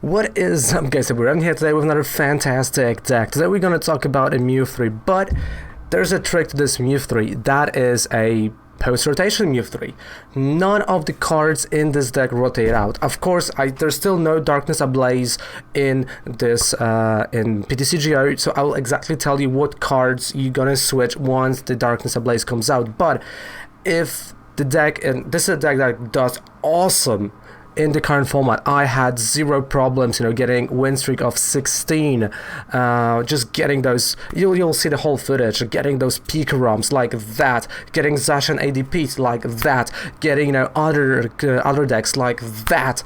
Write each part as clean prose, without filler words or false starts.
What is up, guys? So we're in here today with another fantastic deck. Today we're going to talk about a Mewtwo, but there's a trick to this Mewtwo. That is a post-rotation Mewtwo. None of the cards in this deck rotate out. Of course, there's still no Darkness Ablaze in this in PTCG, so I will exactly tell you what cards you're gonna switch once the Darkness Ablaze comes out. But if the deck, and this is a deck that does awesome in the current format. I had zero problems, getting win streak of 16, just getting those, you'll see the whole footage, getting those peak ROMs like that, getting Zacian ADPs like that, getting, other decks like that.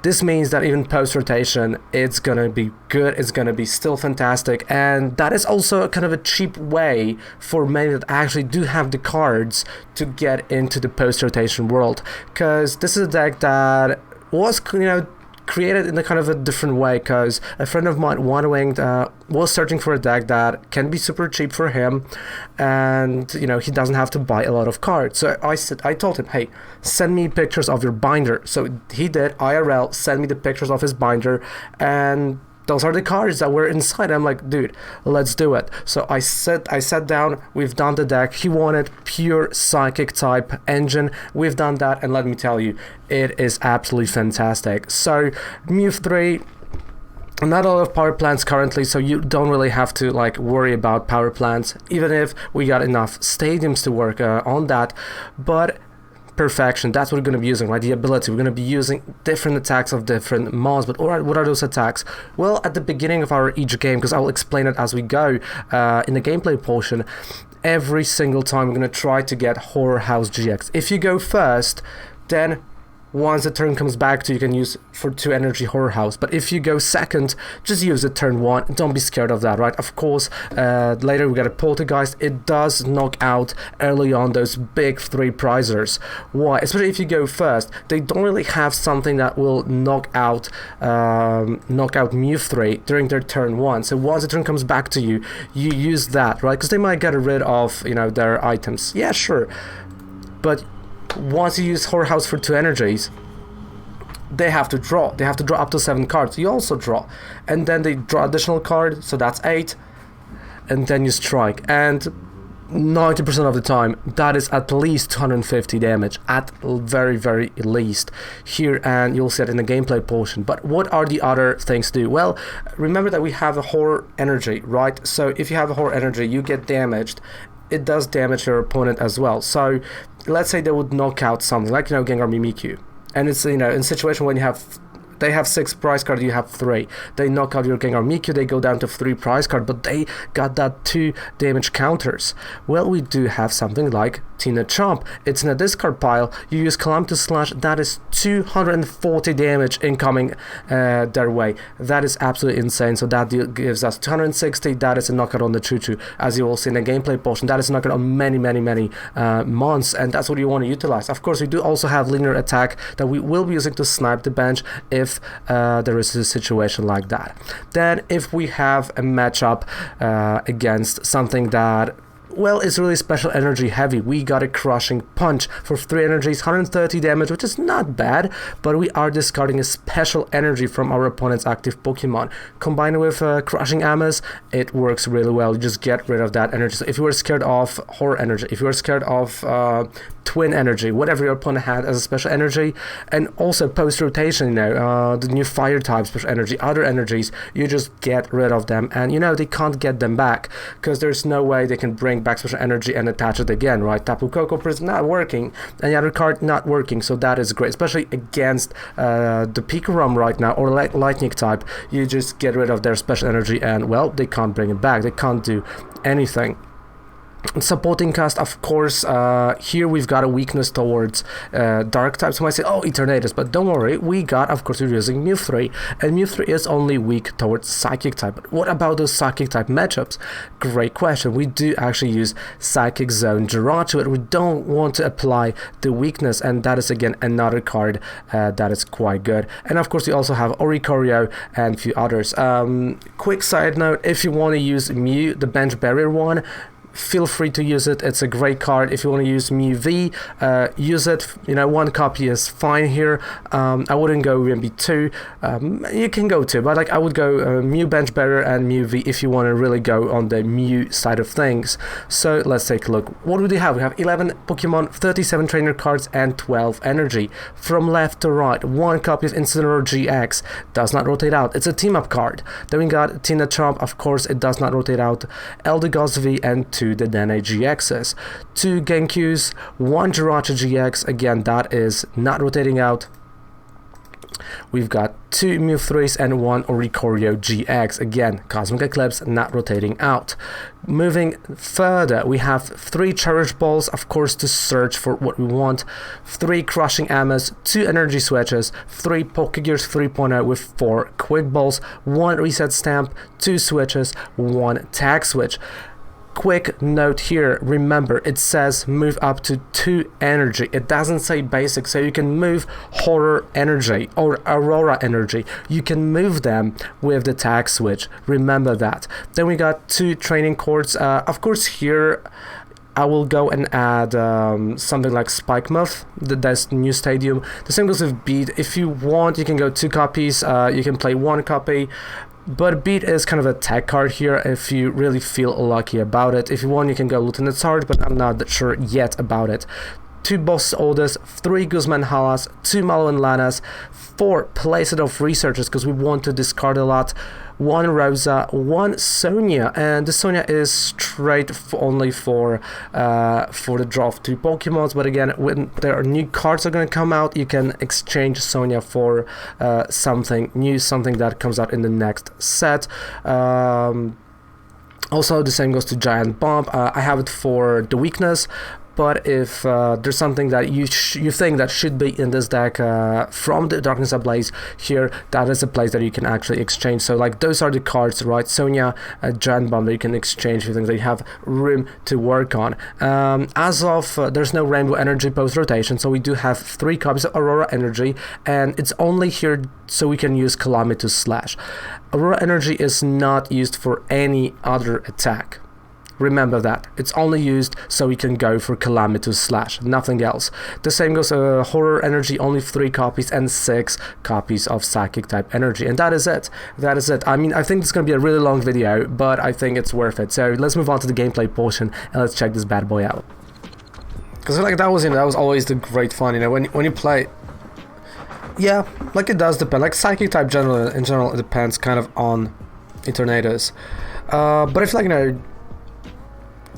This means that even post-rotation, it's gonna be good, it's gonna be still fantastic, and that is also kind of a cheap way for many that actually do have the cards to get into the post-rotation world, because this is a deck that was, created in a kind of a different way, because a friend of mine, One-Winged, was searching for a deck that can be super cheap for him, and he doesn't have to buy a lot of cards. So I told him, hey, send me pictures of your binder. So he did. IRL send me the pictures of his binder, and those are the cards that were inside. I'm like, dude, let's do it. So I sat down, we've done the deck. He wanted pure psychic type engine. We've done that, and let me tell you, it is absolutely fantastic. So Mewtwo, not a lot of power plants currently, so you don't really have to worry about power plants, even if we got enough stadiums to work on that. But perfection, that's what we're going to be using, right? The ability. We're going to be using different attacks of different mons. But what are those attacks? Well, at the beginning of each game, because I will explain it as we go in the gameplay portion, every single time we're going to try to get Horror House GX. If you go first, then once the turn comes back to you, can use for 2 energy Horror House. But if you go second, just use it turn 1. Don't be scared of that, right? Of course, later we got a Poltergeist. It does knock out early on those big 3 prizers. Why? Especially if you go first, they don't really have something that will knock out Mewtwo during their turn 1. So once the turn comes back to you, you use that, right? Because they might get rid of their items. Yeah, sure, but once you use Horror House for 2 energies, they have to draw. They have to draw up to 7 cards. You also draw. And then they draw additional card, so that's 8. And then you strike. And 90% of the time, that is at least 250 damage. At very, very least. Here, and you'll see it in the gameplay portion. But what are the other things to do? Well, remember that we have a Horror Energy, right? So if you have a Horror Energy, you get damaged. It does damage your opponent as well. So let's say they would knock out something like Gengar Mimikyu, and it's in a situation when they have 6 prize cards, you have 3. They knock out your Gengar Mimikyu, they go down to 3 prize cards, but they got that 2 damage counters. Well, we do have something like Tina Chomp. It's in a discard pile. You use Calamitous Slash. That is 240 damage incoming their way. That is absolutely insane. So that gives us 260. That is a knockout on the Choo-Choo. As you will see in the gameplay portion, that is a knockout on many mons, and that's what you want to utilize. Of course, we do also have linear attack that we will be using to snipe the bench if there is a situation like that. Then if we have a matchup against something that, well, it's really special energy heavy, we got a Crushing Punch for 3 energies, 130 damage, which is not bad, but we are discarding a special energy from our opponent's active Pokemon. Combined with Crushing Amos, it works really well. You just get rid of that energy. So if you were scared of Horror Energy, if you were scared of Twin Energy, whatever your opponent had as a special energy, and also post-rotation, the new Fire type special energy, other energies, you just get rid of them, and they can't get them back, because there's no way they can bring back special energy and attach it again, right? Tapu Koko Prism not working, and the other card not working, so that is great, especially against the Pikarom right now, or Lightning type. You just get rid of their special energy, and, well, they can't bring it back, they can't do anything. Supporting cast, of course, here we've got a weakness towards dark types. So I might say, oh, Eternatus, but don't worry, we're using Mewtwo, and Mewtwo is only weak towards Psychic type. But what about those Psychic type matchups? Great question. We do actually use Psychic Zone Jirachi, but we don't want to apply the weakness, and that is again another card that is quite good. And of course, we also have Oricorio and a few others. Quick side note, if you want to use Mew, the bench barrier one, feel free to use it. It's a great card. If you want to use Mew V, use it. You know, 1 copy is fine here. I wouldn't go MB2. You can go 2, but like I would go Mew Bench Bearer and Mew V if you want to really go on the Mew side of things. So let's take a look. What do we have? We have 11 Pokemon, 37 trainer cards, and 12 energy. From left to right, 1 copy of Incineroar GX. Does not rotate out. It's a team up card. Then we got Tina Trump. Of course, it does not rotate out. Eldegoss V and 2 Dedenne GXs. 2 Genkyus, 1 Jirachi GX. Again, that is not rotating out. We've got 2 Mewthrees and 1 Oricorio GX. Again, Cosmic Eclipse not rotating out. Moving further, we have 3 Cherish Balls, of course, to search for what we want. 3 Crushing Amas, 2 Energy Switches, 3 Pokegears 3.0 with 4 Quick Balls, 1 Reset Stamp, 2 Switches, 1 Tag Switch. Quick note here, remember it says move up to 2 energy. It doesn't say basic, so you can move Horror energy or Aurora energy. You can move them with the tag switch. Remember that. Then we got 2 training cords. Of course here I will go and add something like Spike Muff, that's new stadium. The same goes with Beat. If you want, you can go 2 copies. You can play 1 copy. But Beat is kind of a tag card here if you really feel lucky about it. If you want, you can go Lieutenant Sarge, but I'm not sure yet about it. 2 Boss Oldest, 3 Guzman Halas, 2 Malo and Lanas, 4 Place It of Researchers because we want to discard a lot, 1 Rosa, 1 Sonia, and the Sonia is straight only for the draw of 2 Pokemons. But again, when there are new cards that are going to come out, you can exchange Sonia for something new, something that comes out in the next set. Also, the same goes to Giant Bomb. I have it for the weakness. But if there's something that you think that should be in this deck from the Darkness Ablaze here, that is a place that you can actually exchange. So like those are the cards, right? Sonia, Giant Bomb, that you can exchange for things that you have room to work on. As of there's no Rainbow Energy post rotation, so we do have 3 copies of Aurora Energy, and it's only here so we can use Calamitous Slash. Aurora Energy is not used for any other attack. Remember that. It's only used so we can go for Calamitous Slash, nothing else. The same goes Horror Energy, only 3 copies and 6 copies of Psychic type Energy. And that is it. That is it. I mean, I think it's going to be a really long video, but I think it's worth it. So let's move on to the gameplay portion and let's check this bad boy out. Because like that was always the great fun, you know, when you play. Yeah, like it does depend. Like Psychic type in general, it depends kind of on Eternatus. But if like, you know,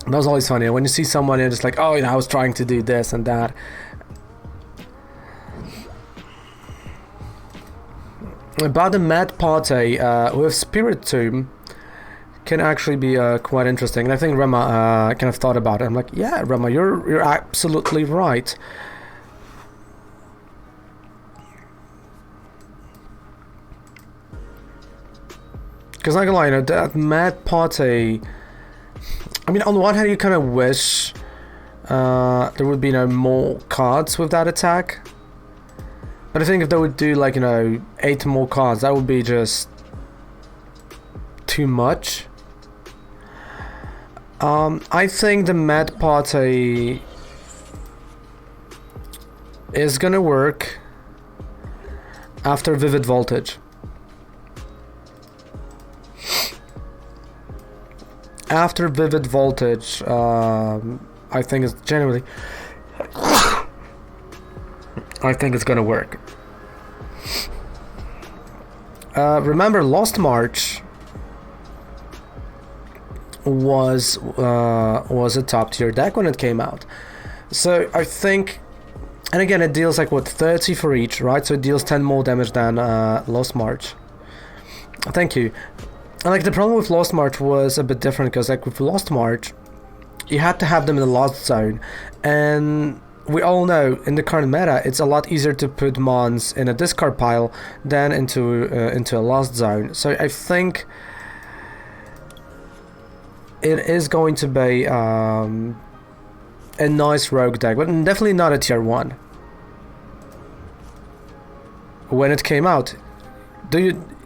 that was always funny when you see someone and just like, oh, you know, I was trying to do this and that. About the Mad Party with Spiritomb can actually be quite interesting, and I think Rema kind of thought about it. I'm like, yeah, Rema, you're absolutely right. Because not gonna lie, you know, that Mad Party. I mean, on the one hand, you kind of wish there would be, you know, more cards with that attack. But I think if they would do, like, you know, 8 more cards, that would be just too much. I think the Mad Party is gonna work after Vivid Voltage. After Vivid Voltage, I think it's genuinely. I think it's gonna work. Remember, Lost March was a top tier deck when it came out. So I think, and again, it deals like what 30 for each, right? So it deals 10 more damage than Lost March. Thank you. And like the problem with Lost March was a bit different because like with Lost March, you had to have them in the Lost Zone, and we all know in the current meta it's a lot easier to put mons in a discard pile than into a Lost Zone. So I think it is going to be a nice rogue deck, but definitely not a tier 1. When it came out,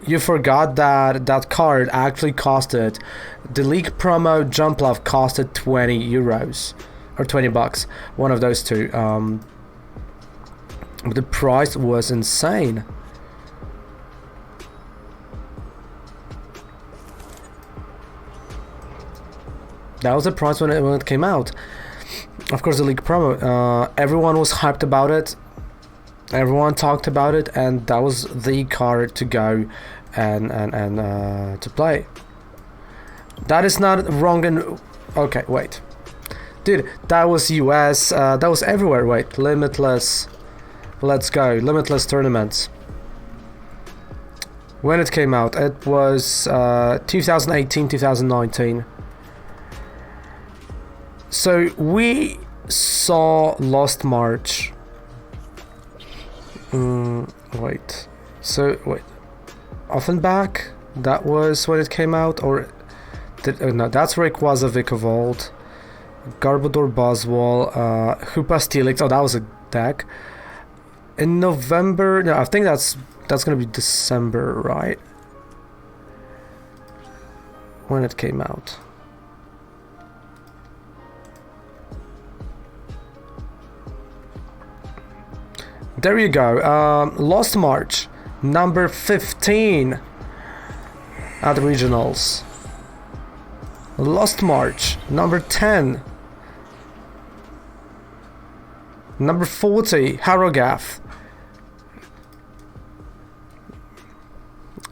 You forgot that that card actually costed, the League promo Jumpluff costed 20 euros or 20 bucks, one of those two. But the price was insane. That was the price when it came out. Of course, the League promo, everyone was hyped about it. Everyone talked about it, and that was the card to go and to play. That is not wrong. And okay, wait, dude, that was US. That was everywhere. Wait, Limitless. Let's go. Limitless tournaments. When it came out, it was 2018, 2019. So we saw Lost March. Wait. So wait. Offenbach. That was when it came out, or no? That's Rayquaza Vikavolt, Garbodor Buzzwole, Hoopa Steelix. Oh, that was a deck. In November. No, I think that's gonna be December, right? When it came out. There you go. Lost March, number 15 at regionals. Lost March, number 10. Number 40, Harrogaf.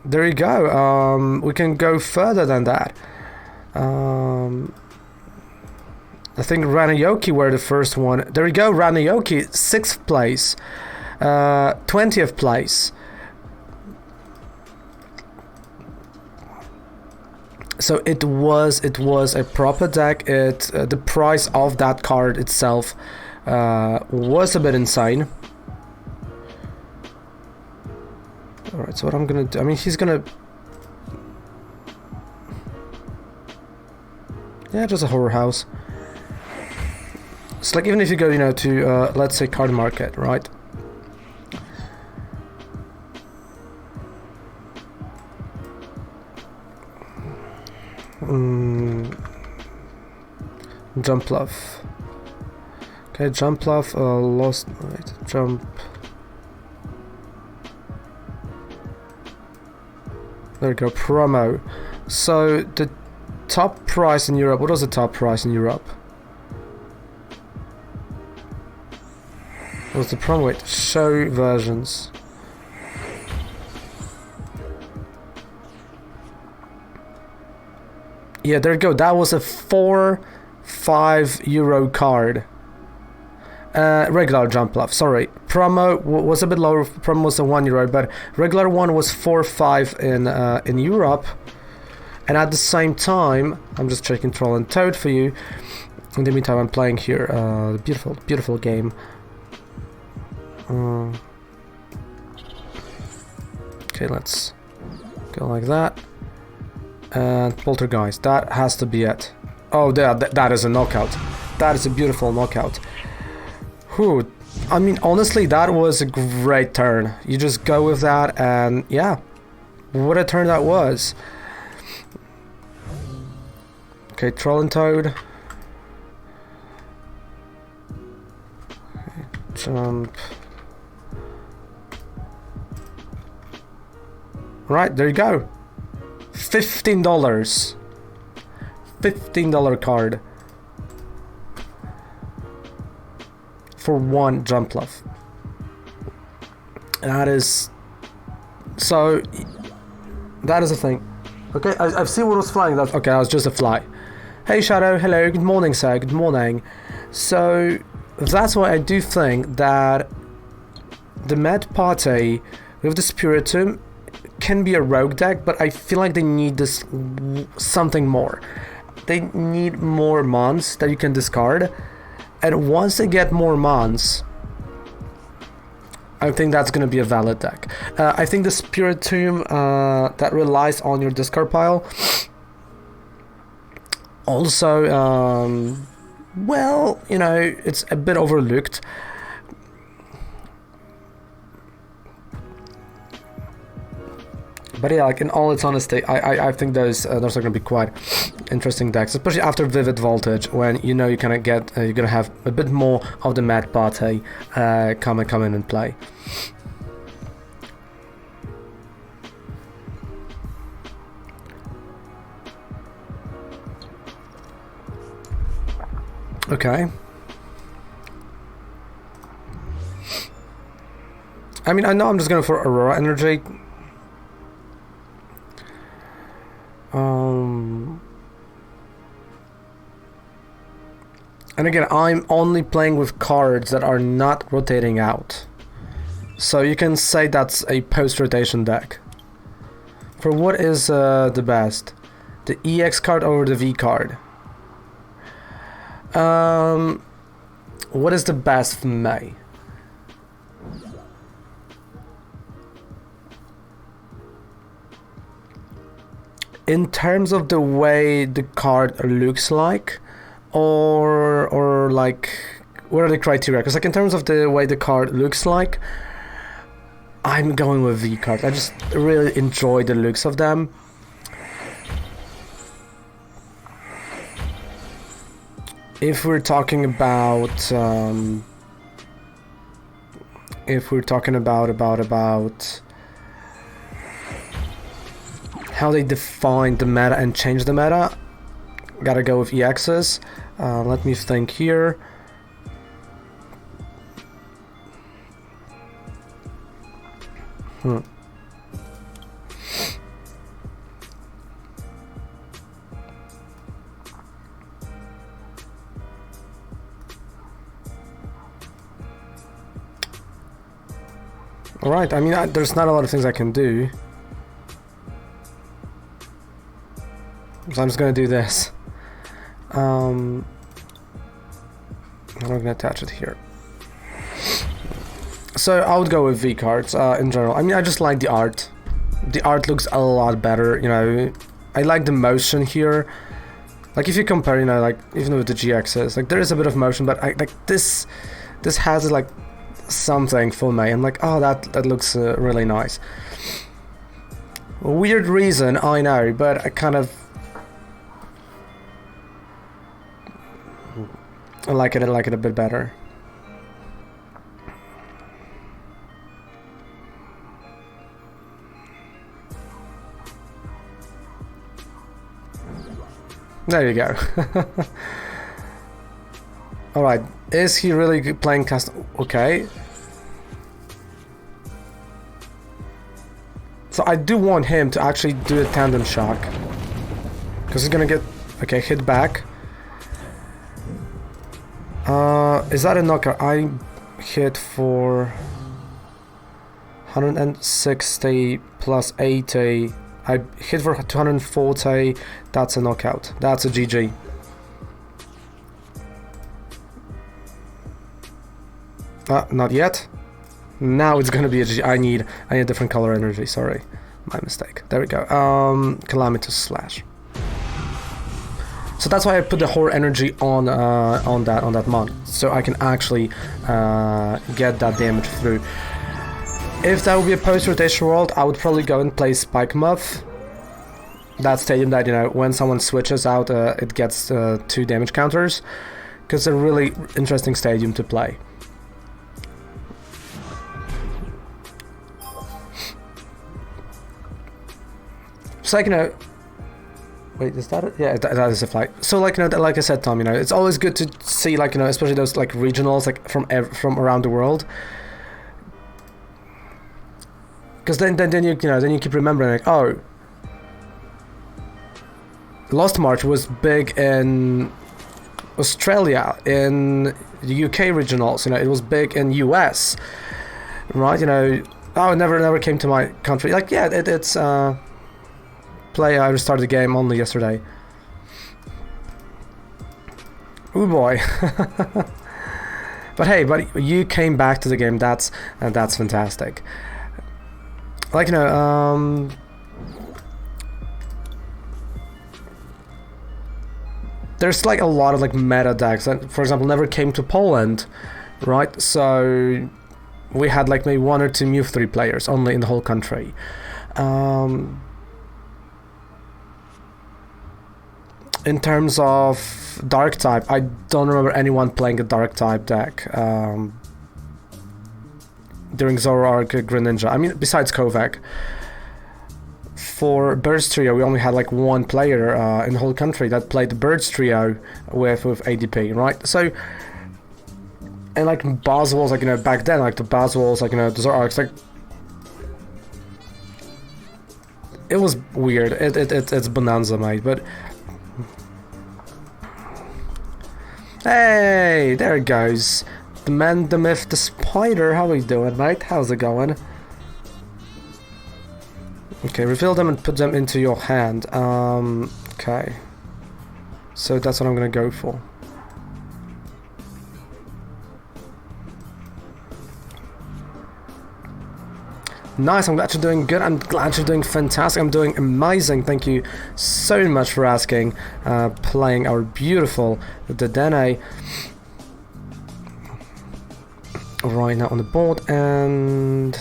There you go. We can go further than that. I think Ranayoki were the first one. There you go, Ranayoki, 6th place. 20th place. So it was a proper deck. The price of that card itself was a bit insane. Alright, so what I'm gonna do, I mean, he's gonna, yeah, just a horror house. It's like, even if you go, you know, to let's say card market, right? Jumpluff. Okay, Jumpluff, lost, wait, jump. There we go, promo. So the top price in Europe, what was the top price in Europe? What was the promo? Wait, show versions. Yeah, there you go. That was a 4-5 euro card. Regular Jumpluff, sorry. Promo was a bit lower. Promo was a 1 euro, but regular one was 4-5 in Europe. And at the same time, I'm just checking Troll and Toad for you. In the meantime, I'm playing here. Beautiful, beautiful game. Okay, let's go like that. And Poltergeist, that has to be it. Oh, that is a knockout. That is a beautiful knockout. Whew. I mean, honestly, that was a great turn. You just go with that, and yeah, what a turn that was. Okay, Troll and Toad. Okay, jump. Right, there you go. $15. $15 card for one Jumpluff. That is, so that is a thing. Okay, I've seen what was flying. That, okay, that was just a fly. Hey Shadow, hello, good morning sir, good morning. So that's why I do think that the Mad Party with the Spiritomb can be a rogue deck, but I feel like they need this something more. They need more mons that you can discard, and once they get more mons, I think that's going to be a valid deck. I think the Spiritomb that relies on your discard pile also, well, you know, it's a bit overlooked. But yeah, like in all its honesty, I think those are going to be quite interesting decks, especially after Vivid Voltage, when you know you're gonna have a bit more of the Mad Party come in and play. Okay. I mean, I know I'm just going for Aurora Energy. And again, I'm only playing with cards that are not rotating out. So you can say that's a post-rotation deck. For what is the best? The EX card or the V card? What is the best for me? In terms of the way the card looks like, or like, what are the criteria? Because like in terms of the way the card looks like, I'm going with V card. I just really enjoy the looks of them. If we're talking about how they define the meta and change the meta, gotta go with EXs. Let me think here. Alright, I mean, there's not a lot of things I can do. So I'm just gonna do this. I'm gonna attach it here. So I would go with V cards in general. I mean, I just like the art. The art looks a lot better, you know. I like the motion here. Like if you compare, you know, like even with the GXs, like there is a bit of motion, but like this has like something for me. I'm like, oh, that looks really nice. Weird reason, I know, but I kind of I like it a bit better. There you go. Alright, is he really playing custom? Okay. So I do want him to actually do a tandem shock. Because he's gonna get, okay, hit back. Is that a knockout? I hit for 160 plus 80. I hit for 240. That's a knockout. That's a GG. Not yet. Now it's gonna be a GG. I need a different color energy. Sorry, my mistake. There we go. Calamitous Slash. So that's why I put the horror energy on that mod, so I can actually get that damage through. If that would be a post-rotation world, I would probably go and play Spike Muff. That stadium that, you know, when someone switches out, it gets 2 damage counters, because it's a really interesting stadium to play. So, like, you know, wait, is that it? Yeah, that is a flight. So, like, you know, like I said, Tom, you know, it's always good to see, like, you know, especially those like regionals, like from around the world, because then you know, then you keep remembering, like, oh, Lost March was big in Australia, in the UK regionals, you know, it was big in US, right? You know, oh, it never came to my country. Like, yeah, it's play. I restarted the game only yesterday. Oh boy. But hey, buddy, you came back to the game. That's fantastic. Like, you know, there's like a lot of like meta decks that, for example, never came to Poland, right? So we had like maybe 1 or 2 Mewtwo players only in the whole country. In terms of dark type, I don't remember anyone playing a dark type deck during Zoroark Greninja. I mean, besides Kovac. For Birds Trio, we only had like one player in the whole country that played the Birds Trio with ADP, right? So, and like Boswell's, like, you know, back then, like the Boswell's, like, you know, the Zoroarks, like, it was weird. It's bonanza, mate. But hey, there it goes. The man, the myth, the spider. How are you doing, mate? How's it going? Okay, reveal them and put them into your hand. Okay. So that's what I'm gonna go for. Nice, I'm glad you're doing good. I'm glad you're doing fantastic. I'm doing amazing. Thank you so much for asking. Playing our beautiful Dedenne right now on the board, and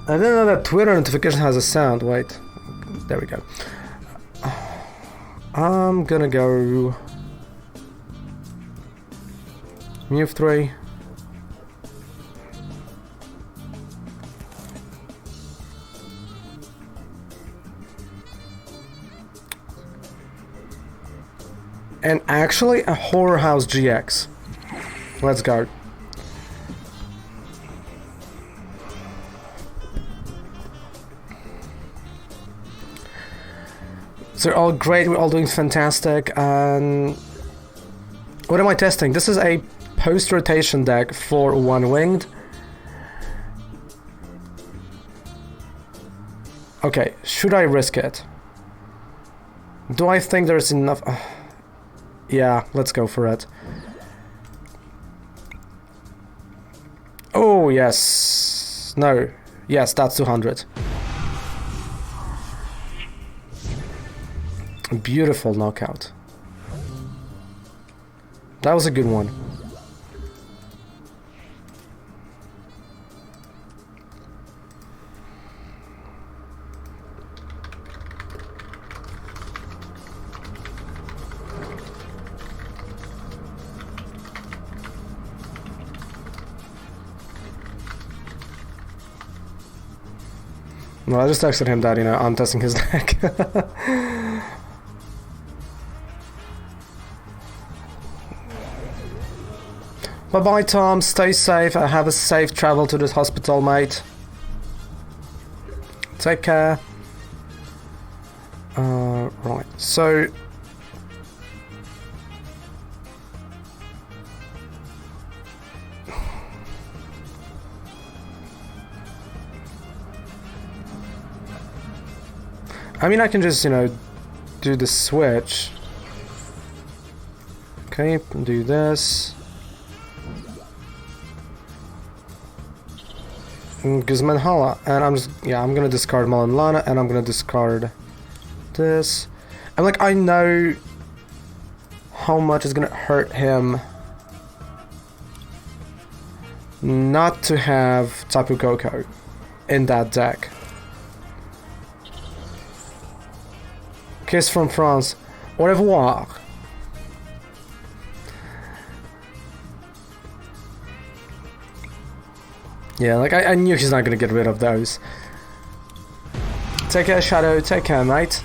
I didn't know that Twitter notification has a sound. Wait, there we go. I'm gonna go Mewtwo. And actually a Horror House GX. Let's go. So they're all great, we're all doing fantastic. And what am I testing? This is a post-rotation deck for One Winged. Okay, should I risk it? Do I think there's enough? Yeah, let's go for it. Oh, yes. No. Yes, that's 200. Beautiful knockout. That was a good one. No, I just texted him that, you know, I'm testing his deck. Bye-bye, Tom. Stay safe. Have a safe travel to the hospital, mate. Take care. Right, so... I mean, I can just, you know, do the switch. Okay, do this. Guzman Hala, and I'm just, yeah, I'm gonna discard Malanlana, and I'm gonna discard this. And like, I know how much it's gonna hurt him not to have Tapu Koko in that deck. Kiss from France. Au revoir. Yeah, like I knew he's not gonna get rid of those. Take care, Shadow. Take care, mate.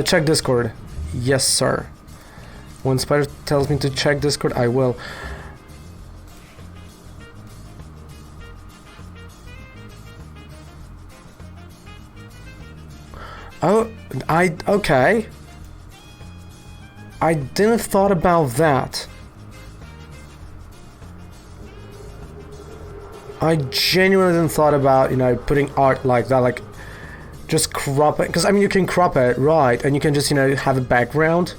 Check Discord. Yes, sir. When Spider tells me to check Discord, I will. Oh, okay. I didn't thought about that. I genuinely didn't thought about, you know, putting art like that, like just crop it, because I mean you can crop it, right, and you can just, you know, have a background.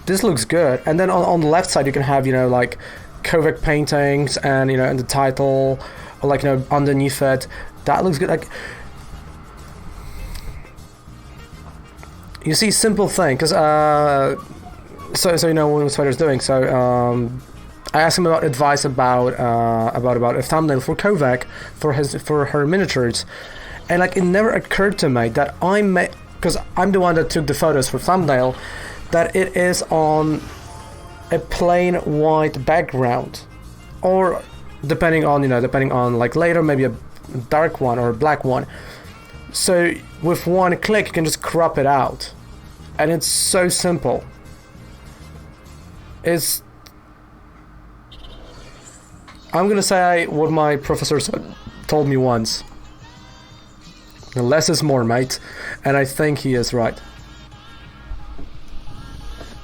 This looks good, and then on the left side you can have, you know, like Kovac paintings, and, you know, in the title, or like, you know, underneath it. That looks good. Like, you see, simple thing, because so you know what Spider's doing. So I asked him about advice about a thumbnail for Kovac for her miniatures, and like it never occurred to me that because I'm the one that took the photos for thumbnail, that it is on a plain white background, or depending on like later maybe a dark one or a black one. So with one click you can just crop it out, and it's so simple. I'm gonna say what my professor told me once: less is more, mate. And I think he is right.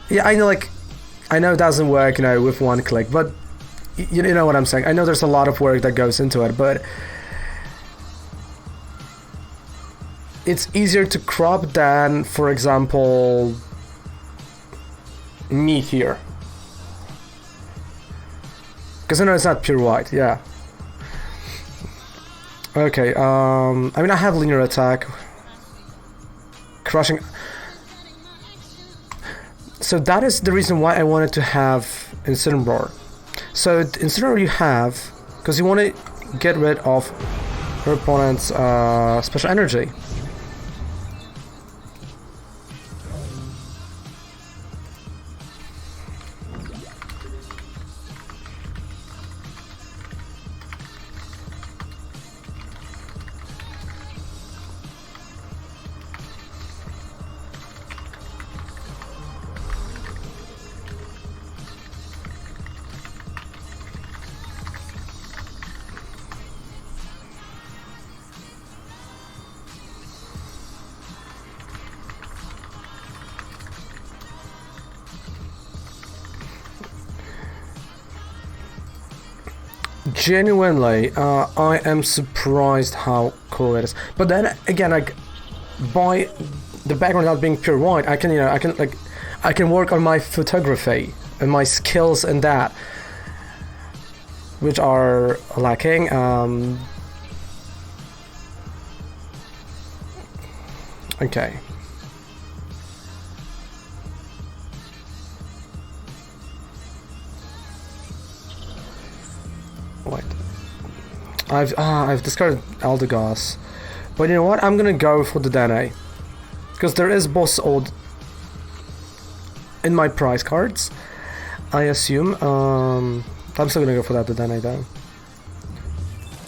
Yeah, I know it doesn't work, with one click, but you know what I'm saying. I know there's a lot of work that goes into it, but it's easier to crop than, for example, me here. Because I know it's not pure white, yeah. Okay, I mean, I have linear attack. Crushing. So that is the reason why I wanted to have Incineroar. So Incineroar you have, because you want to get rid of your opponent's special energy. Genuinely, I am surprised how cool it is. But then again, like, by the background not being pure white, I can work on my photography and my skills in that, which are lacking. Okay. Wait. I've discarded Eldegoss, but you know what? I'm gonna go for the Dene, because there is boss old in my prize cards, I assume. I'm still gonna go for that, the Dene though.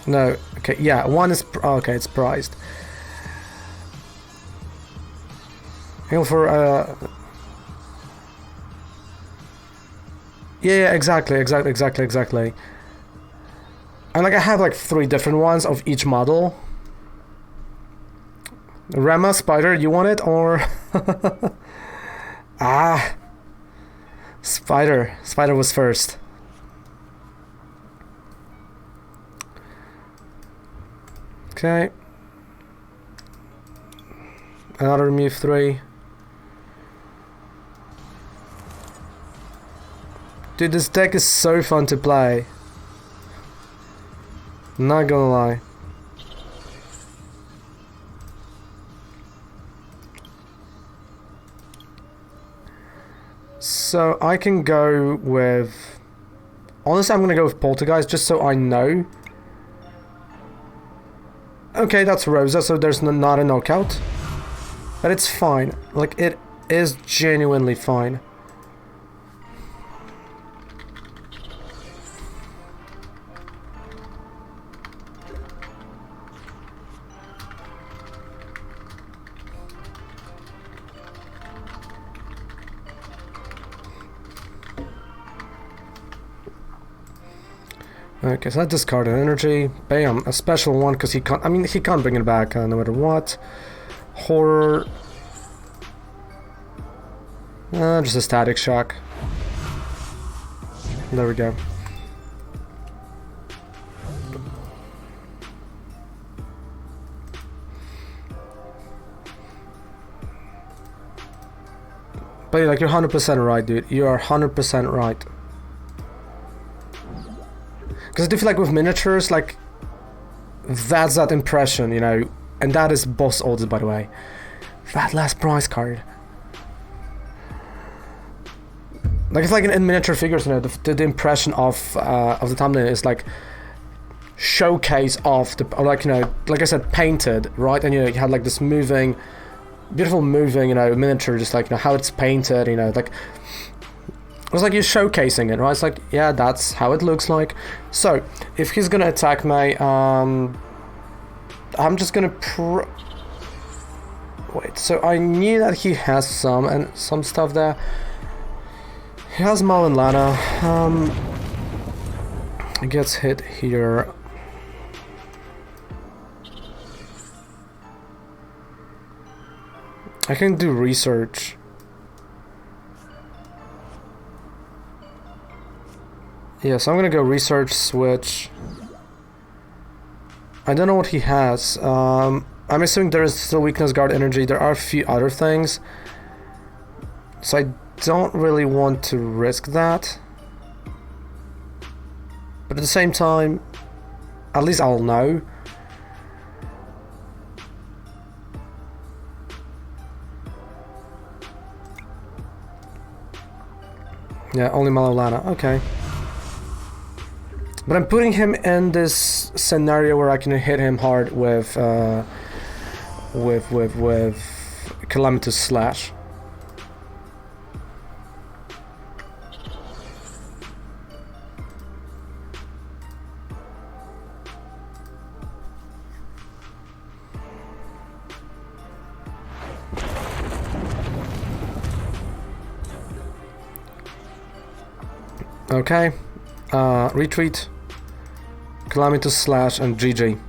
No, okay, yeah, one is okay, it's prized. Go for yeah, exactly. And like I have like 3 different ones of each model. Rama, Spider, you want it or Spider was first. Okay. Another Mew 3. Dude, this deck is so fun to play. Not gonna lie. So I can go with... Honestly, I'm gonna go with Poltergeist just so I know. Okay, that's Rosa, so there's not a knockout. But it's fine. Like, it is genuinely fine. Okay, so I discarded energy. Bam, a special one because he can't. I mean, he can't bring it back no matter what. Horror. Just a static shock. There we go. But like, you're 100% right, dude. You are 100% right. Because I do feel like with miniatures, like, that's that impression, you know, and that is boss odds, by the way. That last prize card. Like it's like in miniature figures, you know, the impression of the thumbnail is like showcase of the, or like, you know, like I said, painted, right? And you know, you had like this moving, beautiful moving, you know, miniature, just like, you know, how it's painted, you know, like it was like you're showcasing it, right? It's like, yeah, that's how it looks like. So if he's gonna attack me, I'm just gonna wait. So I knew that he has some stuff there. He has Mal and Lana. He gets hit here. I can do research. Yeah, so I'm gonna go research, switch. I don't know what he has. I'm assuming there is still weakness, guard, energy. There are a few other things. So I don't really want to risk that. But at the same time, at least I'll know. Yeah, only Malolana, okay. But I'm putting him in this scenario where I can hit him hard with Calamitous Slash. Okay, retreat, Calamitous Slash, and GG.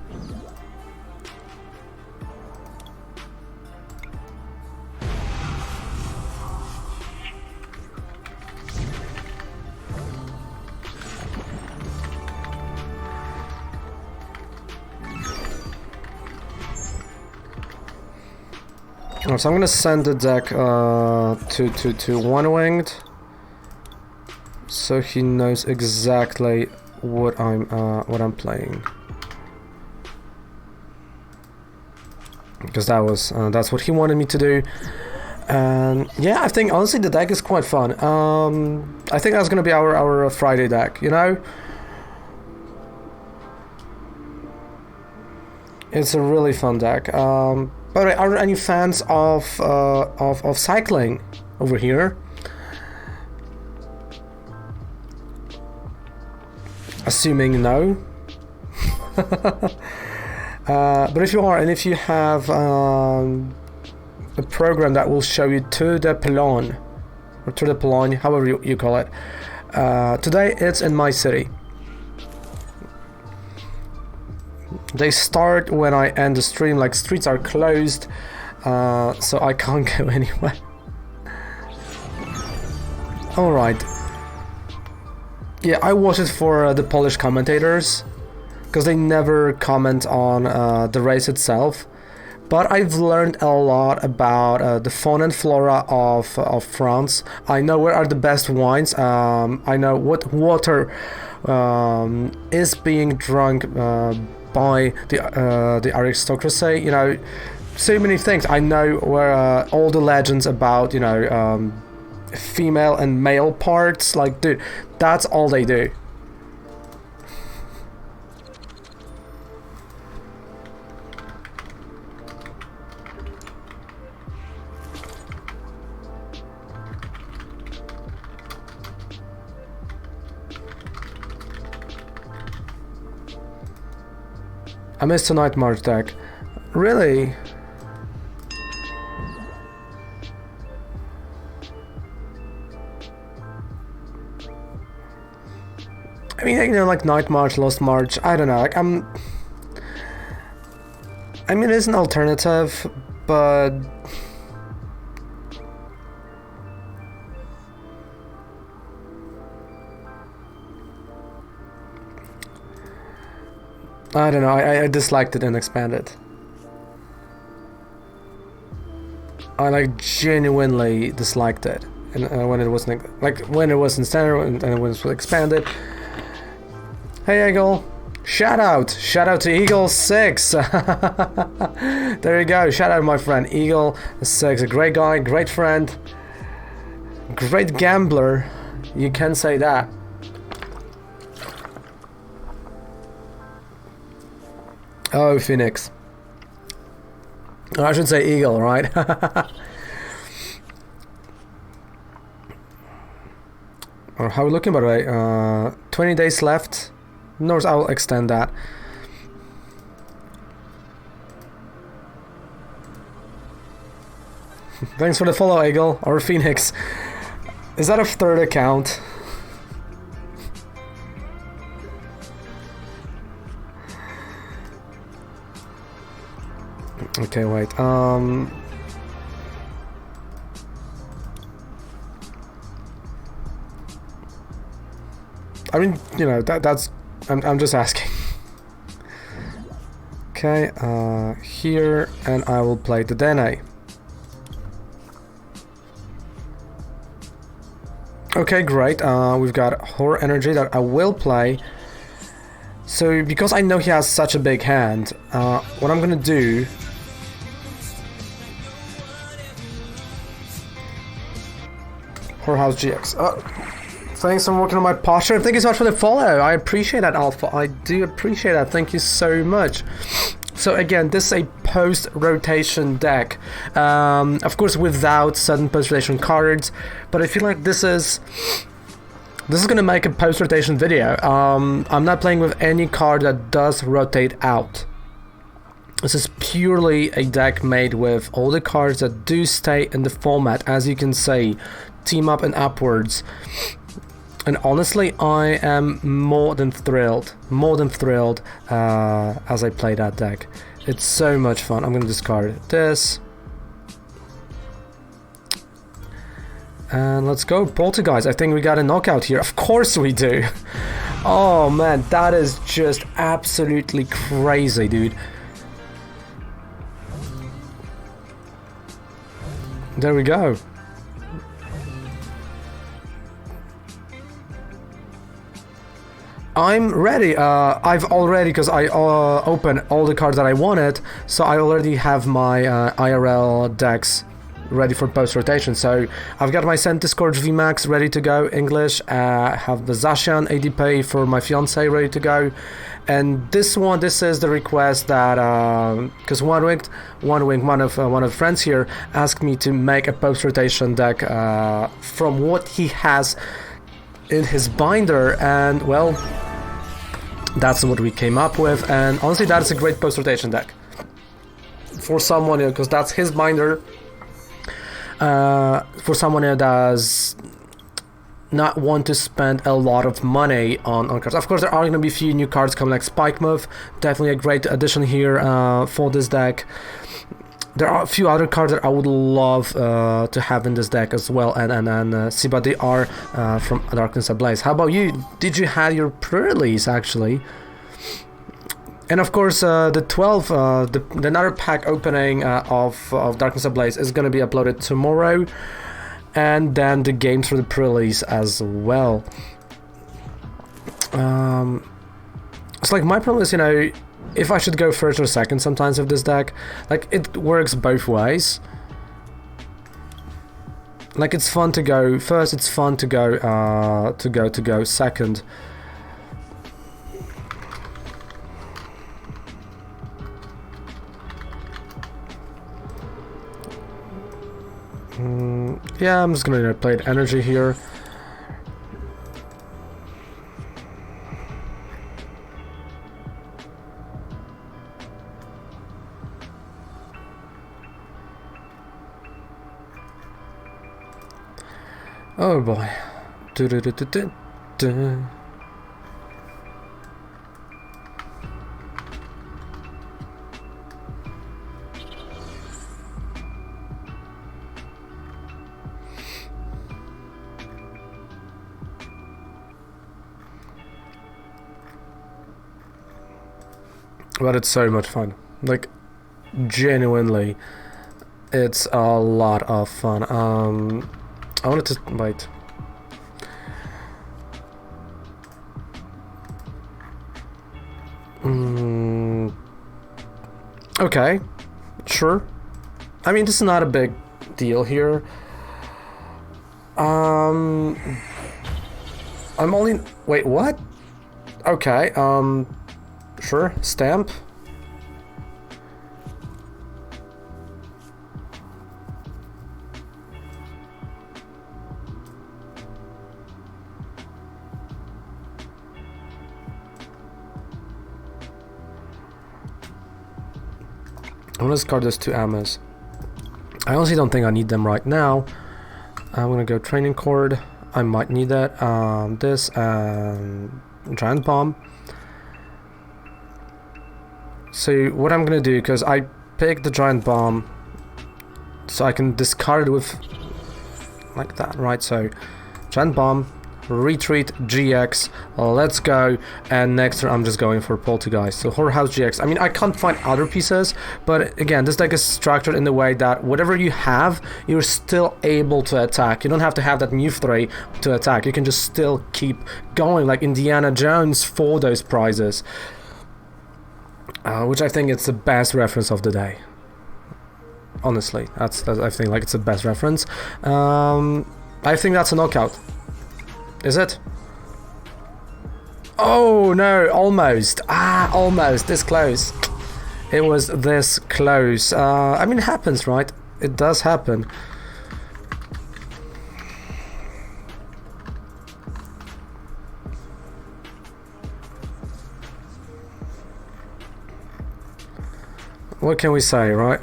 So I'm gonna send the deck to one-winged, so he knows exactly what I'm playing, because that's what he wanted me to do. And yeah, I think honestly the deck is quite fun. I think that's gonna be our Friday deck. You know, it's a really fun deck. By the way, are there any fans of cycling over here? Assuming no. But if you are, and if you have a program that will show you to the Pelon, or to the Pelon, however you call it, today it's in my city. They start when I end the stream, like streets are closed, so I can't go anywhere. Alright. Yeah, I watch it for the Polish commentators, because they never comment on the race itself. But I've learned a lot about the fauna and flora of France. I know where are the best wines. I know what water is being drunk by the aristocracy. You know, so many things. I know where all the legends about, you know, female and male parts. Like, dude, that's all they do. I missed a Night March deck. Really? I mean, you know, like Night March, Lost March, I don't know, like I mean, it's an alternative, but I don't know, I disliked it and expanded. I like genuinely disliked it, and when it wasn't like when it was in standard and it was expanded. Hey Eagle, shout out to Eagle 6. There you go, shout out my friend Eagle 6, a great guy, great friend, great gambler. You can say that. Oh, Phoenix. Oh, I should say Eagle, right? Or how are we looking, by the way? 20 days left. No, I'll extend that. Thanks for the follow, Eagle, or Phoenix. Is that a third account? Okay, wait. I mean, you know, that's... I'm just asking. Okay, here, and I will play the Dene. Okay, great. We've got Horror Energy that I will play. So, because I know he has such a big hand, what I'm gonna do... Whorehouse GX. Thanks for working on my posture. Thank you so much for the follow. I appreciate that, Alpha. I do appreciate that. Thank you so much. So again, this is a post-rotation deck. Of course, without sudden post-rotation cards. But I feel like this is gonna make a post-rotation video. I'm not playing with any card that does rotate out. This is purely a deck made with all the cards that do stay in the format, as you can see. Team up and upwards. And honestly, I am more than thrilled as I play that deck. It's so much fun. I'm gonna discard this. And let's go, Poltergeist. I think we got a knockout here. Of course we do. Oh man, that is just absolutely crazy, dude. There we go. I'm ready. I've already, because I opened all the cards that I wanted, so I already have my IRL decks ready for post-rotation. So I've got my Centiscorch VMAX ready to go, English. I have the Zacian ADP for my fiance ready to go. And this is the request that, because one of friends here asked me to make a post-rotation deck from what he has in his binder, and well, that's what we came up with. And honestly, that is a great post-rotation deck for someone, because that's his binder. For someone who does not want to spend a lot of money on cards. Of course, there are going to be a few new cards coming, like Spike Move, definitely a great addition here for this deck. There are a few other cards that I would love to have in this deck as well, and see, but they are from Darkness Ablaze. How about you? Did you have your pre-release actually? And of course, the 12, the another pack opening of Darkness Ablaze is going to be uploaded tomorrow, and then the games for the pre-release as well. It's like my problem is, you know, if I should go first or second sometimes with this deck. Like, it works both ways. Like, it's fun to go first, it's fun to go second. Yeah, I'm just gonna play the energy here. Oh boy. But it's so much fun. Like, genuinely, it's a lot of fun. I wanted to wait. Okay, sure. I mean, this is not a big deal here. I'm only... Wait, what? Okay, sure, stamp. I'm gonna discard those 2 ammas. I honestly don't think I need them right now. I'm gonna go training cord. I might need that. This giant bomb. So what I'm gonna do, because I picked the giant bomb, so I can discard it with like that, right? So giant bomb, retreat, GX, let's go, and next turn I'm just going for Poltergeist. So Whorehouse GX. I mean, I can't find other pieces, but again, this deck is structured in the way that whatever you have, you're still able to attack. You don't have to have that Mewtwo to attack. You can just still keep going like Indiana Jones for those prizes. Which I think it's the best reference of the day. Honestly, that's I think like it's the best reference. I think that's a knockout. Is it? Oh no, almost. Almost this close. It was this close. I mean, it happens, right? It does happen. What can we say, right?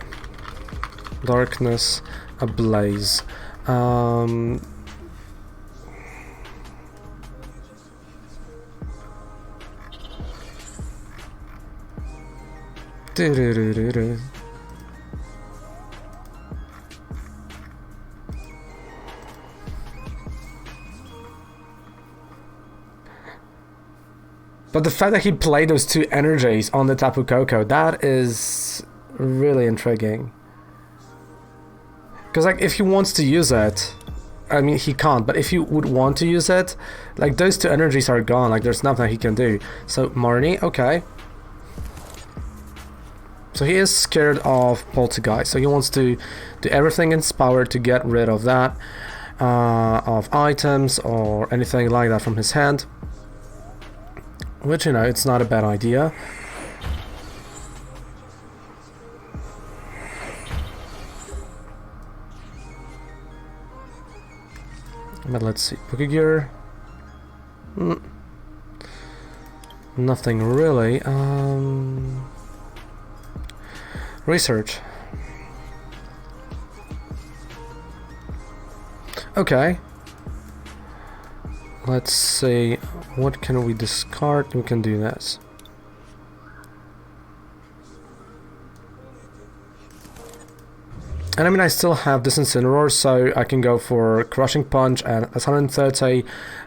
Darkness ablaze. But the fact that he played those 2 energies on the Tapu Koko, that is really intriguing. Because like if he wants to use it, I mean he can't, but if he would want to use it, like those 2 energies are gone, like there's nothing he can do. So Marnie, okay. So he is scared of Poltergeist, so he wants to do everything in his power to get rid of that, of items or anything like that from his hand. Which, you know, it's not a bad idea. But let's see, Pokegear. Nothing really. Research. Okay. Let's see, what can we discard? We can do this. And I mean, I still have this Incineroar, so I can go for Crushing Punch and that's 130,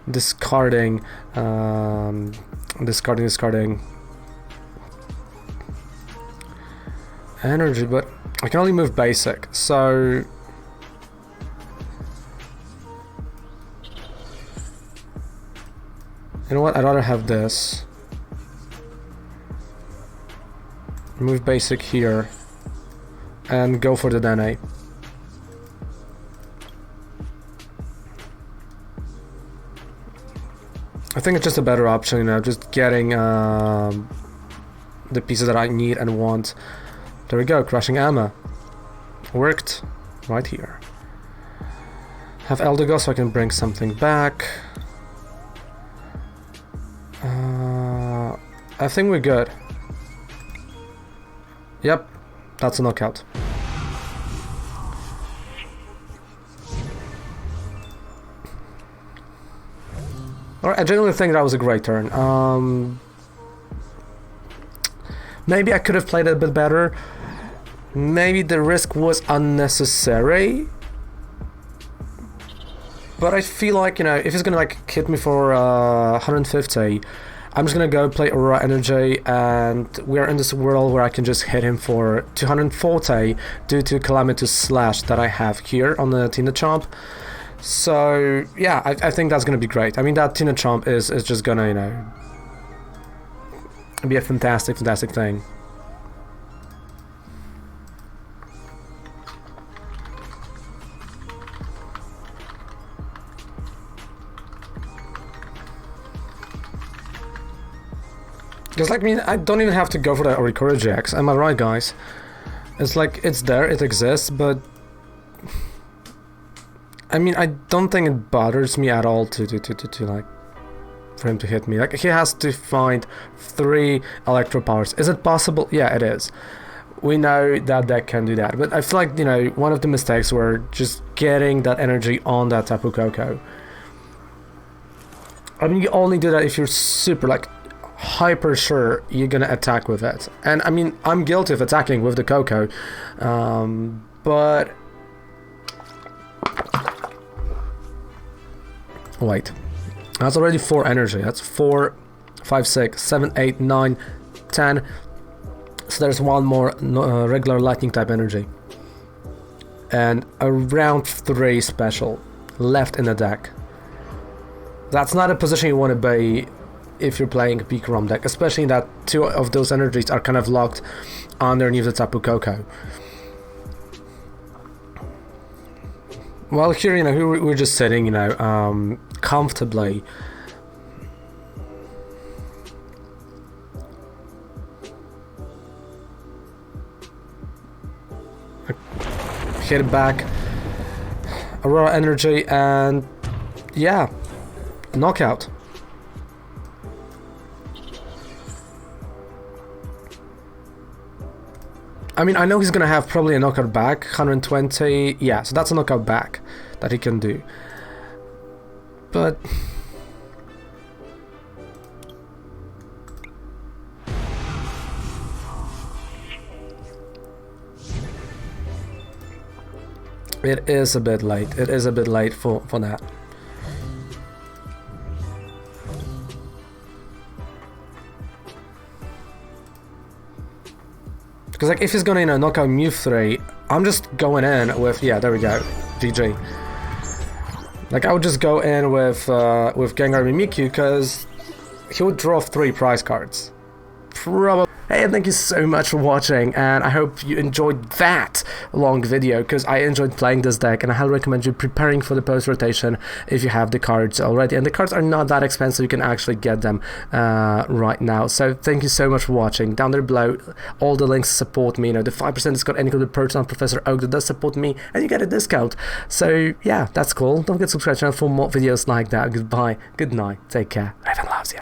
discarding, discarding energy, but I can only move basic, so you know what, I'd rather have this. Move basic here and go for the Dene. I think it's just a better option, you know, just getting the pieces that I need and want. There we go, Crushing Amma. Worked right here. Have Eldegoss so I can bring something back. I think we're good. Yep, that's a knockout. Alright, I genuinely think that was a great turn. Maybe I could have played it a bit better. Maybe the risk was unnecessary. But I feel like, you know, if he's gonna like hit me for 150, I'm just gonna go play Aurora Energy, and we are in this world where I can just hit him for 240 due to Calamitous Slash that I have here on the Tina Chomp. So yeah, I think that's gonna be great. I mean, that Tina Chomp is just gonna, you know, be a fantastic thing. Because, like, I mean, I don't even have to go for the youre GX. Am I right, guys? It's like, it's there, it exists, but... I mean, I don't think it bothers me at all to like, for him to hit me. Like, he has to find 3 electro powers. Is it possible? Yeah, it is. We know that deck can do that. But I feel like, you know, one of the mistakes were just getting that energy on that Tapu Koko. I mean, you only do that if you're super, like, hyper sure you're gonna attack with it. And, I mean, I'm guilty of attacking with the Koko. But... Wait. That's already 4 energy. That's 4, 5, 6, 7, 8, 9, 10. So there's one more regular lightning type energy. And around 3 special left in the deck. That's not a position you want to be if you're playing a peak ROM deck, especially that 2 of those energies are kind of locked underneath the Tapu Koko. Well, here, you know, we're just sitting, you know, comfortably. Hit it back, Aurora energy, and yeah, knockout. I mean, I know he's gonna have probably a knockout back, 120, yeah, so that's a knockout back that he can do. But... it is a bit late. It is a bit late for that. Because, like, if he's gonna, you know, knock out Mewtwo, I'm just going in with, yeah, there we go, GG. Like, I would just go in with Gengar Mimikyu, because he would draw 3 prize cards. Probably. Hey, thank you so much for watching, and I hope you enjoyed that long video, because I enjoyed playing this deck, and I highly recommend you preparing for the post-rotation if you have the cards already. And the cards are not that expensive, you can actually get them right now. So thank you so much for watching. Down there below, all the links support me. You know, the 5% discount any code with purchase on Professor Oak that does support me, and you get a discount. So yeah, that's cool. Don't forget to subscribe to the channel for more videos like that. Goodbye, good night, take care. Raven loves you.